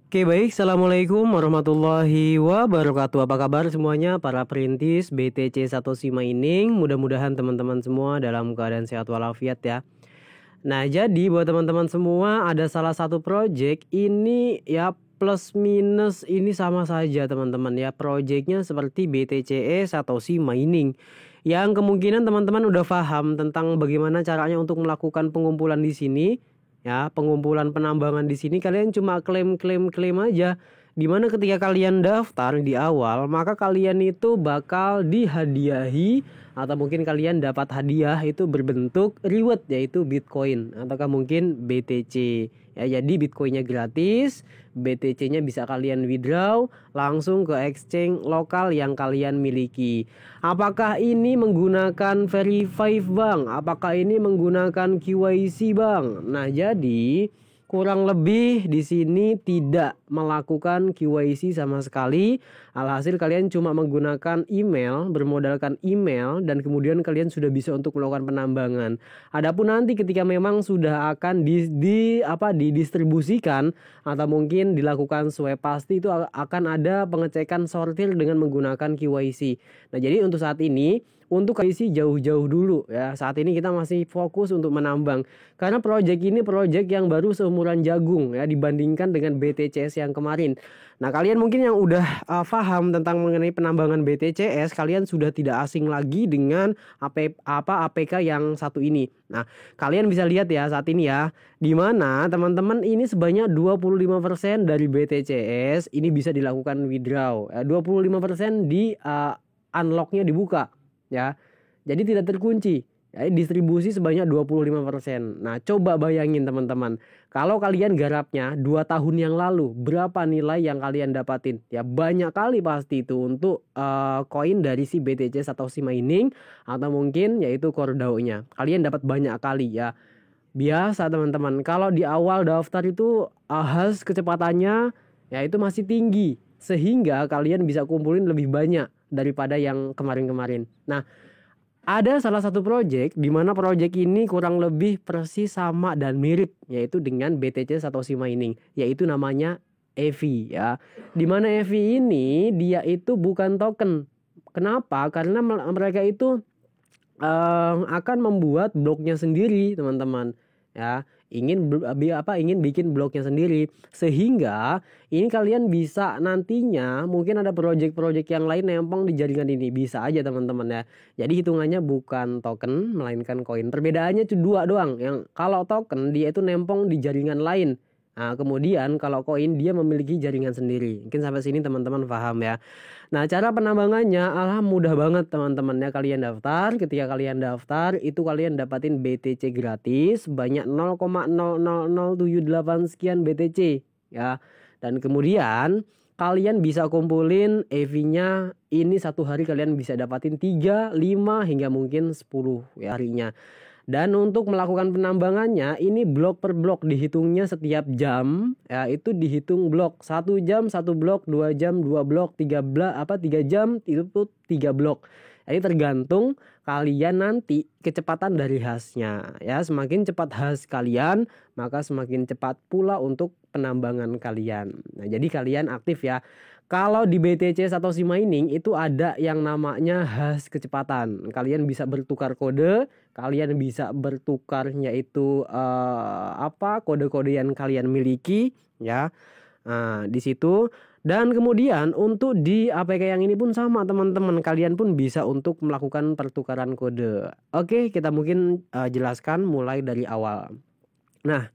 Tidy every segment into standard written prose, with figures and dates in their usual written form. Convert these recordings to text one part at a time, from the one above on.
Oke baik, Assalamualaikum warahmatullahi wabarakatuh. Apa kabar semuanya para perintis BTC Satoshi Mining? Mudah-mudahan teman-teman semua dalam keadaan sehat walafiat ya. Nah jadi buat teman-teman semua ada salah satu project ini ya, plus minus ini sama saja teman-teman ya. Projectnya seperti BTCE Satoshi Mining, yang kemungkinan teman-teman udah paham tentang bagaimana caranya untuk melakukan pengumpulan di sini. Ya, pengumpulan penambangan di sini kalian cuma klaim aja. Dimana ketika kalian daftar di awal, maka kalian itu bakal dihadiahi atau mungkin kalian dapat hadiah itu berbentuk reward, yaitu Bitcoin ataukah mungkin BTC. Ya, jadi Bitcoinnya gratis, BTC-nya bisa kalian withdraw langsung ke exchange lokal yang kalian miliki. Apakah ini menggunakan Verify Bang? Apakah ini menggunakan KYC Bang? Nah, jadi kurang lebih di sini tidak melakukan KYC sama sekali. Alhasil kalian cuma menggunakan email, bermodalkan email, dan kemudian kalian sudah bisa untuk melakukan penambangan. Adapun nanti ketika memang sudah akan didistribusikan atau mungkin dilakukan swipe pasti, itu akan ada pengecekan sortir dengan menggunakan KYC. Nah, jadi untuk saat ini untuk KYC jauh-jauh dulu ya. Saat ini kita masih fokus untuk menambang. Karena project ini project yang baru seumuran jagung ya dibandingkan dengan BTCS yang kemarin. Nah, kalian mungkin yang udah paham tentang mengenai penambangan BTCS, kalian sudah tidak asing lagi dengan APK yang satu ini. Nah, kalian bisa lihat ya saat ini ya, di mana teman-teman ini sebanyak 25% dari BTCS ini bisa dilakukan withdraw. 25% di unlocknya dibuka ya. Jadi tidak terkunci. Ya, distribusi sebanyak 25%. Nah, coba bayangin teman-teman, kalau kalian garapnya 2 tahun yang lalu, berapa nilai yang kalian dapatin? Ya banyak kali pasti itu untuk koin dari si BTC Satoshi Mining atau mungkin yaitu CoreDAO-nya. Kalian dapat banyak kali ya. Biasa teman-teman, kalau di awal daftar itu hash kecepatannya ya itu masih tinggi, sehingga kalian bisa kumpulin lebih banyak daripada yang kemarin-kemarin. Nah, ada salah satu project di mana project ini kurang lebih persis sama dan mirip yaitu dengan BTC Satoshi Mining, yaitu namanya EVI ya. Di mana EVI ini dia itu bukan token. Kenapa? Karena mereka itu akan membuat bloknya sendiri, teman-teman. Ya, ingin bikin bloknya sendiri, sehingga ini kalian bisa nantinya mungkin ada project-project yang lain nempong di jaringan ini, bisa aja teman-teman ya. Jadi hitungannya bukan token melainkan koin. Perbedaannya cuma dua doang. Yang kalau token dia itu nempong di jaringan lain. Nah, kemudian kalau koin dia memiliki jaringan sendiri. Mungkin sampai sini teman-teman paham ya. Nah, cara penambangannya mudah banget teman-teman ya. Kalian daftar, ketika kalian daftar itu kalian dapatin BTC gratis banyak 0,00078 sekian BTC ya. Dan kemudian kalian bisa kumpulin EV-nya ini satu hari kalian bisa dapatin 3, 5 hingga mungkin 10 ya harinya. Dan untuk melakukan penambangannya ini blok per blok dihitungnya setiap jam ya, itu dihitung blok 1 jam 1 blok, 2 jam 2 blok, 3 jam itu tuh 3 blok. Jadi tergantung kalian nanti kecepatan dari hashnya ya. Semakin cepat hash kalian maka semakin cepat pula untuk penambangan kalian. Nah, jadi kalian aktif ya. Kalau di BTC Satoshi Mining itu ada yang namanya hash kecepatan. Kalian bisa bertukar kode, kalian bisa bertukar yaitu kode-kode yang kalian miliki ya. Nah, di situ. Dan kemudian untuk di APK yang ini pun sama teman-teman, kalian pun bisa untuk melakukan pertukaran kode. Oke, kita mungkin jelaskan mulai dari awal. Nah,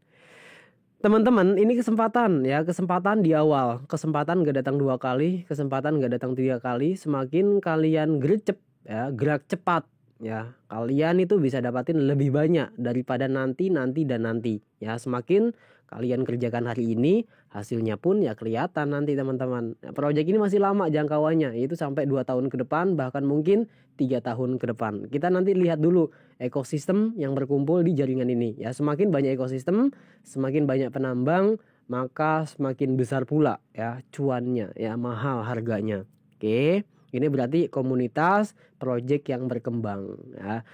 teman-teman, ini kesempatan ya, kesempatan di awal. Kesempatan gak datang 2 kali, kesempatan gak datang 3 kali. Semakin kalian gercep ya, gerak cepat ya, kalian itu bisa dapatin lebih banyak daripada nanti ya. Semakin kalian kerjakan hari ini, hasilnya pun ya kelihatan nanti teman-teman. Nah, proyek ini masih lama jangkauannya, yaitu sampai 2 tahun ke depan, bahkan mungkin 3 tahun ke depan. Kita nanti lihat dulu ekosistem yang berkumpul di jaringan ini ya. Semakin banyak ekosistem, semakin banyak penambang, maka semakin besar pula ya cuannya ya, mahal harganya. Oke, ini berarti komunitas project yang berkembang ya.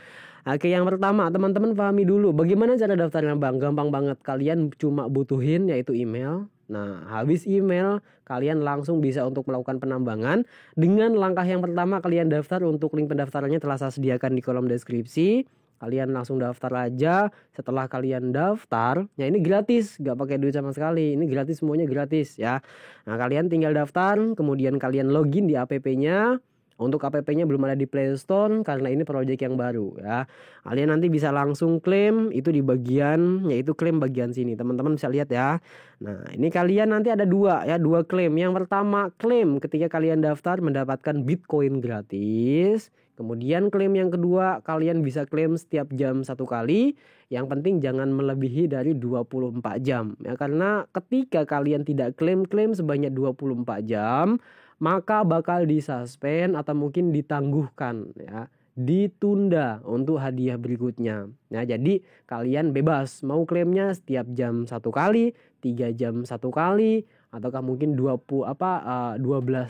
Oke, yang pertama teman-teman pahami dulu bagaimana cara daftarnya Bang. Gampang banget, kalian cuma butuhin yaitu email Nah, habis email kalian langsung bisa untuk melakukan penambangan. Dengan langkah yang pertama, kalian daftar. Untuk link pendaftarannya telah saya sediakan di kolom deskripsi. Kalian langsung daftar aja. Setelah kalian daftar, ya ini gratis, gak pakai duit sama sekali. Ini gratis, semuanya gratis ya. Nah, kalian tinggal daftar, kemudian kalian login di app-nya. Untuk app-nya belum ada di Play Store karena ini project yang baru ya. Kalian nanti bisa langsung klaim itu di bagian, yaitu klaim bagian sini. Teman-teman bisa lihat ya. Nah, ini kalian nanti ada dua klaim. Yang pertama, klaim ketika kalian daftar mendapatkan Bitcoin gratis. Kemudian klaim yang kedua, kalian bisa klaim setiap jam 1 kali. Yang penting jangan melebihi dari 24 jam ya, karena ketika kalian tidak klaim sebanyak 24 jam, maka bakal disuspend atau mungkin ditangguhkan ya, ditunda untuk hadiah berikutnya. Nah, jadi kalian bebas mau klaimnya setiap jam 1 kali, 3 jam 1 kali, ataukah mungkin 12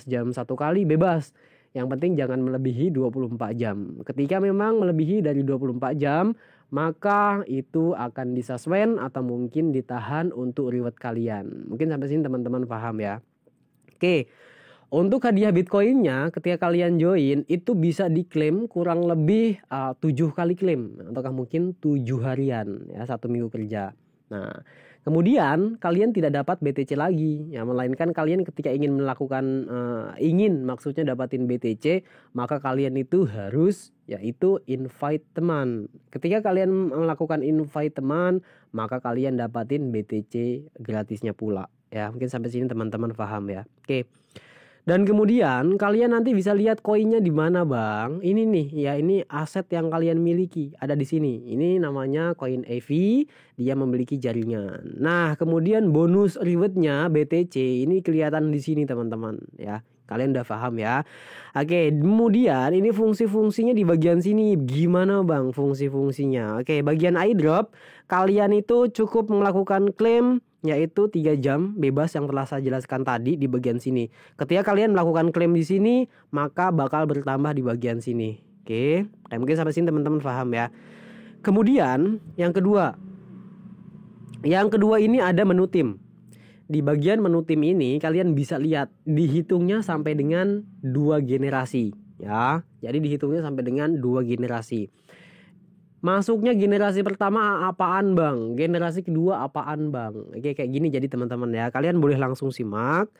jam 1 kali, bebas. Yang penting jangan melebihi 24 jam. Ketika memang melebihi dari 24 jam, maka itu akan disuspend atau mungkin ditahan untuk reward kalian. Mungkin sampai sini teman-teman paham ya. Oke. Untuk hadiah Bitcoinnya ketika kalian join itu bisa diklaim kurang lebih 7 kali klaim, ataukah mungkin 7 harian ya, 1 minggu kerja. Nah, kemudian kalian tidak dapat BTC lagi ya, melainkan kalian ketika ingin melakukan maksudnya dapatin BTC, maka kalian itu harus yaitu invite teman. Ketika kalian melakukan invite teman, maka kalian dapatin BTC gratisnya pula ya. Mungkin sampai sini teman-teman paham ya. Oke. Dan kemudian kalian nanti bisa lihat koinnya di mana, Bang. Ini nih ya, ini aset yang kalian miliki ada di sini. Ini namanya koin EV, dia memiliki jaringan. Nah, kemudian bonus rewardnya BTC ini kelihatan di sini teman-teman ya. Kalian udah paham ya. Oke, kemudian ini fungsi-fungsinya di bagian sini. Gimana, Bang, fungsi-fungsinya? Oke, bagian airdrop kalian itu cukup melakukan klaim yaitu 3 jam bebas yang telah saya jelaskan tadi di bagian sini. Ketika kalian melakukan klaim di sini, maka bakal bertambah di bagian sini. Oke, mungkin sampai sini teman-teman paham ya. Kemudian yang kedua ini ada menu tim. Di bagian menu tim ini kalian bisa lihat dihitungnya sampai dengan 2 generasi ya. Jadi dihitungnya sampai dengan 2 generasi. Masuknya generasi pertama apaan, Bang? Generasi kedua apaan, Bang? Oke, kayak gini jadi teman-teman ya. Kalian boleh langsung simak.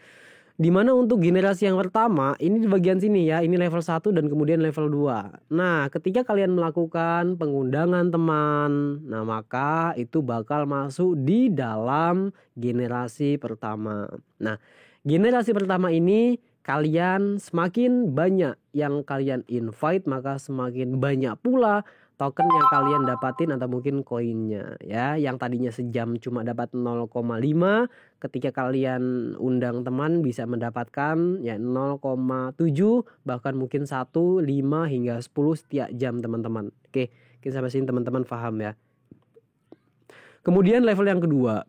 Dimana untuk generasi yang pertama, ini di bagian sini ya. Ini level 1 dan kemudian level 2. Nah, ketika kalian melakukan pengundangan teman, nah maka itu bakal masuk di dalam generasi pertama. Nah, generasi pertama ini kalian semakin banyak yang kalian invite, maka semakin banyak pula token yang kalian dapatin atau mungkin koinnya ya. Yang tadinya sejam cuma dapat 0,5, ketika kalian undang teman bisa mendapatkan ya 0,7, bahkan mungkin 1, 5 hingga 10 setiap jam teman-teman. Oke, kita sampai sini teman-teman paham ya. Kemudian level yang kedua.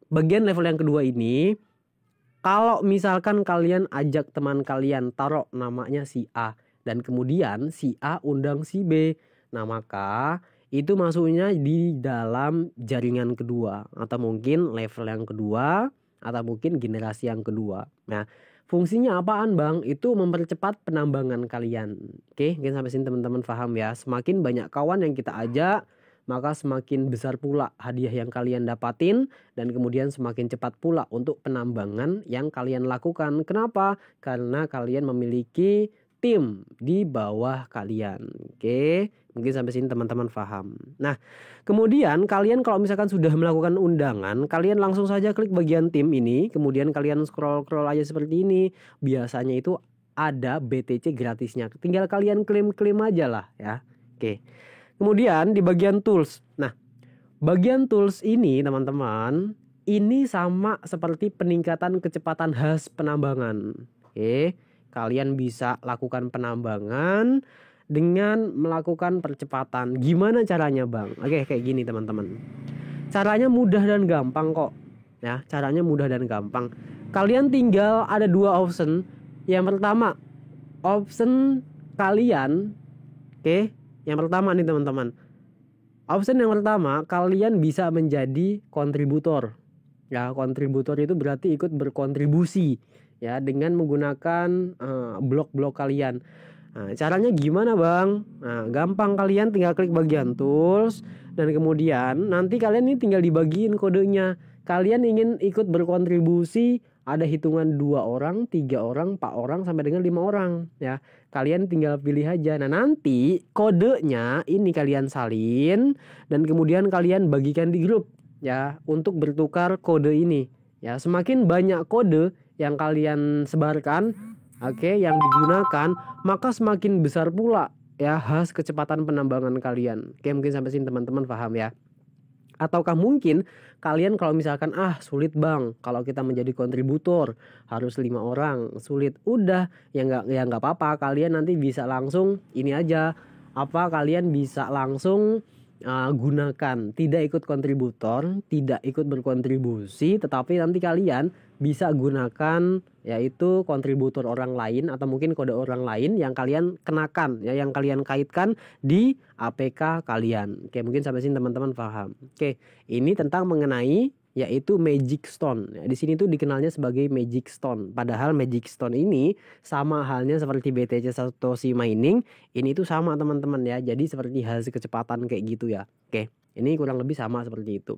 Bagian level yang kedua ini, kalau misalkan kalian ajak teman kalian, taruh namanya si A, dan kemudian si A undang si B, nah maka itu masuknya di dalam jaringan kedua atau mungkin level yang kedua atau mungkin generasi yang kedua. Nah, fungsinya apaan, Bang? Itu mempercepat penambangan kalian. Oke, mungkin sampai sini teman-teman paham ya. Semakin banyak kawan yang kita ajak, maka semakin besar pula hadiah yang kalian dapatin, dan kemudian semakin cepat pula untuk penambangan yang kalian lakukan. Kenapa? Karena kalian memiliki tim di bawah kalian. Oke, mungkin sampai sini teman-teman paham. Nah, kemudian kalian kalau misalkan sudah melakukan undangan, kalian langsung saja klik bagian tim ini, kemudian kalian scroll aja seperti ini. Biasanya itu ada BTC gratisnya. Tinggal kalian klaim aja lah ya. Oke. Kemudian di bagian tools. Nah, bagian tools ini teman-teman, ini sama seperti peningkatan kecepatan hash penambangan. Oke. Kalian bisa lakukan penambangan dengan melakukan percepatan. Gimana caranya, Bang? Oke, kayak gini teman-teman. Caranya mudah dan gampang kok. Ya, caranya mudah dan gampang. Kalian tinggal ada 2 option. Yang pertama, option kalian, oke, yang pertama nih teman-teman. Option yang pertama, kalian bisa menjadi kontributor. Ya, kontributor itu berarti ikut berkontribusi ya dengan menggunakan blok-blok kalian. Nah, caranya gimana Bang? Nah, gampang, kalian tinggal klik bagian tools dan kemudian nanti kalian ini tinggal dibagiin kodenya. Kalian ingin ikut berkontribusi, ada hitungan 2 orang, 3 orang, 4 orang sampai dengan 5 orang ya. Kalian tinggal pilih aja. Nah, nanti kodenya ini kalian salin dan kemudian kalian bagikan di grup ya untuk bertukar kode ini. Ya, semakin banyak kode yang kalian sebarkan, yang digunakan, maka semakin besar pula ya hash kecepatan penambangan kalian. Mungkin sampai sini teman-teman paham ya. Ataukah mungkin kalian kalau misalkan sulit Bang, kalau kita menjadi kontributor harus 5 orang, sulit. Udah, ya nggak apa-apa, kalian nanti bisa langsung ini aja. Kalian bisa langsung gunakan tidak ikut kontributor, tidak ikut berkontribusi, tetapi nanti kalian bisa gunakan yaitu kontributor orang lain atau mungkin kode orang lain yang kalian kenakan ya, yang kalian kaitkan di APK kalian. Mungkin sampai sini teman-teman paham. Ini tentang mengenai yaitu Magic Stone. Di sini tuh dikenalnya sebagai Magic Stone. Padahal Magic Stone ini sama halnya seperti BTC Satoshi Mining. Ini tuh sama teman-teman ya. Jadi seperti hasil kecepatan kayak gitu ya. Ini kurang lebih sama seperti itu.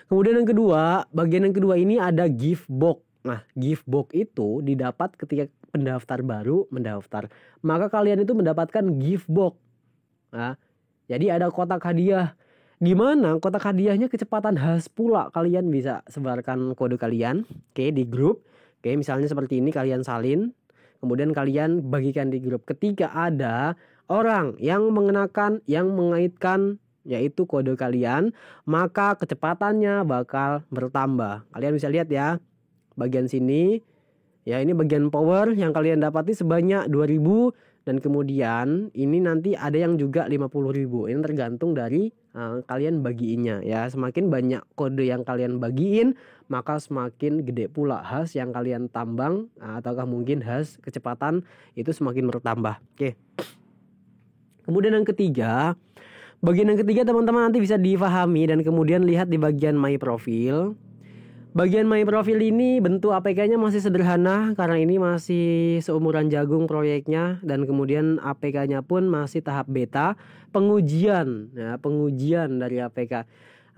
Kemudian yang kedua, bagian yang kedua ini ada gift box. Nah, gift box itu didapat ketika pendaftar baru mendaftar. Maka kalian itu mendapatkan gift box. Nah, jadi ada kotak hadiah. Gimana kotak hadiahnya? Kecepatan hash pula. Kalian bisa sebarkan kode kalian di grup. Misalnya seperti ini, kalian salin, kemudian kalian bagikan di grup. Ketika ada orang yang mengenakan, yang mengaitkan yaitu kode kalian, maka kecepatannya bakal bertambah. Kalian bisa lihat ya bagian sini ya, ini bagian power yang kalian dapati sebanyak 2000. Dan kemudian ini nanti ada yang juga 50.000. Ini tergantung dari kalian bagiinnya ya. Semakin banyak kode yang kalian bagiin, maka semakin gede pula hash yang kalian tambang, ataukah mungkin hash kecepatan itu semakin bertambah. Kemudian yang ketiga, bagian yang ketiga teman-teman nanti bisa difahami dan kemudian lihat di bagian my profile. Bagian my profile ini bentuk APK-nya masih sederhana karena ini masih seumuran jagung proyeknya, dan kemudian APK-nya pun masih tahap beta pengujian ya, pengujian dari APK.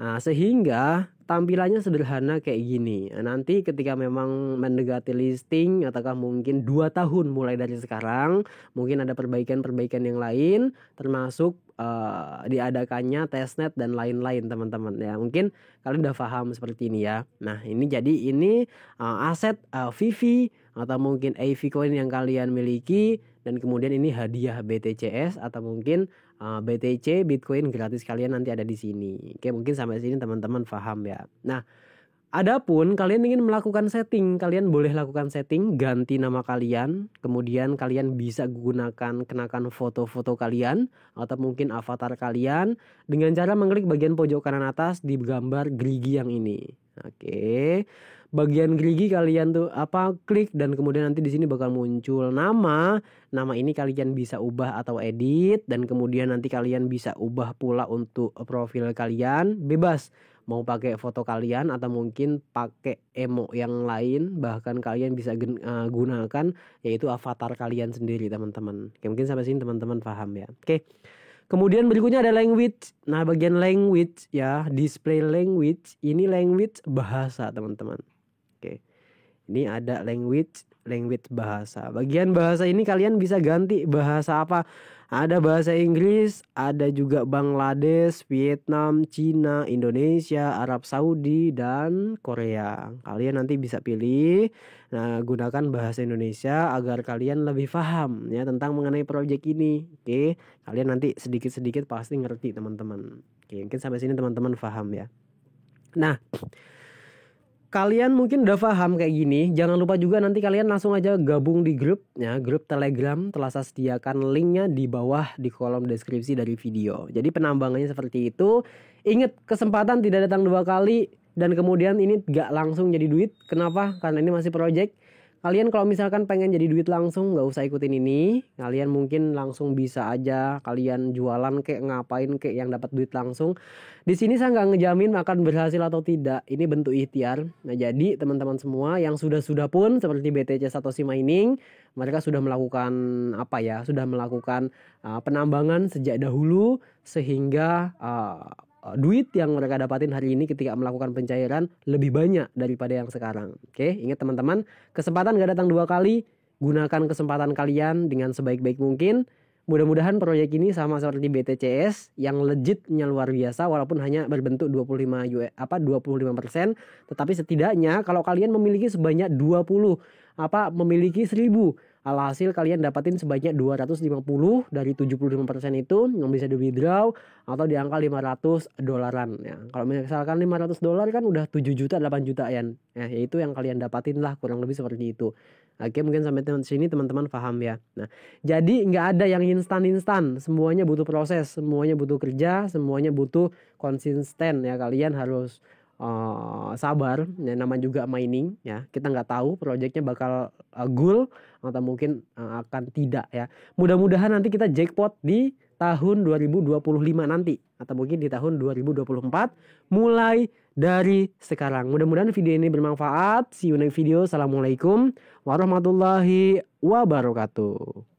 Sehingga tampilannya sederhana kayak gini. Nanti ketika memang mendekati listing ataukah mungkin 2 tahun mulai dari sekarang, mungkin ada perbaikan-perbaikan yang lain termasuk diadakannya testnet dan lain-lain teman-teman ya. Mungkin kalian udah paham seperti ini ya. Nah, ini jadi ini aset VV atau mungkin AV coin yang kalian miliki, dan kemudian ini hadiah BTCS atau mungkin BTC Bitcoin gratis kalian nanti ada di sini. Mungkin sampai sini teman-teman paham ya. Nah, adapun kalian ingin melakukan setting, kalian boleh lakukan setting, ganti nama kalian, kemudian kalian bisa gunakan kenakan foto-foto kalian atau mungkin avatar kalian dengan cara mengklik bagian pojok kanan atas di gambar gerigi yang ini. Bagian gerigi kalian tuh klik dan kemudian nanti di sini bakal muncul nama. Nama ini kalian bisa ubah atau edit, dan kemudian nanti kalian bisa ubah pula untuk profil kalian, bebas. Mau pakai foto kalian atau mungkin pakai emo yang lain, bahkan kalian bisa gunakan yaitu avatar kalian sendiri teman-teman. Mungkin sampai sini teman-teman paham ya. Kemudian berikutnya ada language. Nah, bagian language ya, display language, ini language bahasa teman-teman. Ini ada language bahasa. Bagian bahasa ini kalian bisa ganti bahasa apa. Ada bahasa Inggris, ada juga Bangladesh, Vietnam, Cina, Indonesia, Arab Saudi, dan Korea. Kalian nanti bisa pilih. Nah, gunakan bahasa Indonesia agar kalian lebih paham ya tentang mengenai proyek ini. Kalian nanti sedikit-sedikit pasti ngerti teman-teman. Mungkin sampai sini teman-teman paham ya. Nah, kalian mungkin udah paham kayak gini. Jangan lupa juga nanti kalian langsung aja gabung di grup ya, grup Telegram. Telah saya sediakan linknya di bawah di kolom deskripsi dari video. Jadi penambangannya seperti itu. Ingat, kesempatan tidak datang 2 kali, dan kemudian ini gak langsung jadi duit. Kenapa? Karena ini masih project. Kalian kalau misalkan pengen jadi duit langsung nggak usah ikutin ini. Kalian mungkin langsung bisa aja kalian jualan kayak ngapain kayak yang dapat duit langsung. Di sini saya nggak ngejamin akan berhasil atau tidak. Ini bentuk ikhtiar. Nah jadi teman-teman semua yang sudah pun seperti BTC Satoshi Mining, mereka sudah melakukan apa ya? Sudah melakukan penambangan sejak dahulu sehingga duit yang mereka dapatin hari ini ketika melakukan pencairan lebih banyak daripada yang sekarang. Oke, ingat teman-teman, kesempatan gak datang dua kali. Gunakan kesempatan kalian dengan sebaik-baik mungkin. Mudah-mudahan proyek ini sama seperti BTCS yang legitnya luar biasa walaupun hanya berbentuk 25%, tetapi setidaknya kalau kalian memiliki sebanyak 1000, alhasil kalian dapatin sebanyak 250 dari 75% itu yang bisa di withdraw atau di angka $500 ya. Kalau misalkan $500 kan udah 7 juta 8 juta yen. Ya, itu yang kalian dapatin lah kurang lebih seperti itu. Oke, mungkin sampai sini teman-teman paham ya. Nah, jadi nggak ada yang instan-instan. Semuanya butuh proses, semuanya butuh kerja, semuanya butuh konsisten ya. Kalian harus sabar. Ya, nama juga mining ya. Kita nggak tahu proyeknya bakal goal atau mungkin akan tidak ya. Mudah-mudahan nanti kita jackpot di tahun 2025 nanti atau mungkin di tahun 2024 mulai dari sekarang. Mudah-mudahan video ini bermanfaat. See you next video. Assalamualaikum warahmatullahi wabarakatuh.